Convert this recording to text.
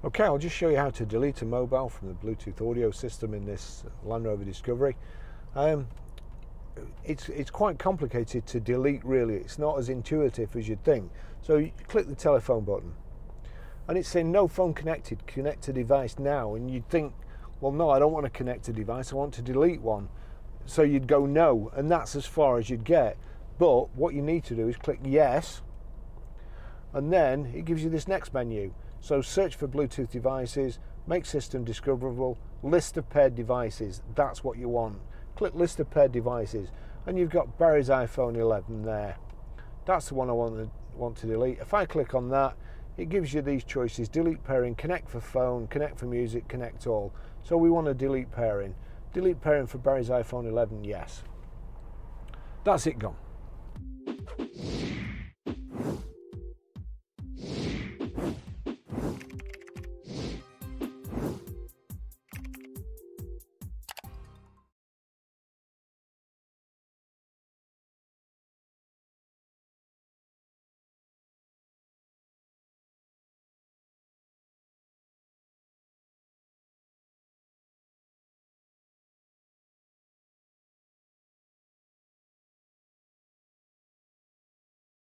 Okay, I'll just show you how to delete a mobile from the Bluetooth audio system in this Land Rover Discovery. It's quite complicated to delete, really. It's not as intuitive as you'd think. So you click the telephone button and it's saying no phone connected, connect to device now, and you'd think, well, no, I don't want to connect a device, I want to delete one. So you'd go no, and that's as far as you'd get. But what you need to do is click yes, and then it gives you this next menu. So search for Bluetooth devices, make system discoverable, list of paired devices. That's what you want. Click list of paired devices, and you've got Barry's iPhone 11 there. That's the one I want to delete. If I click on that, it gives you these choices: delete pairing, connect for phone, connect for music, connect all. So we want to delete pairing. Delete pairing for Barry's iPhone 11, yes. That's it gone.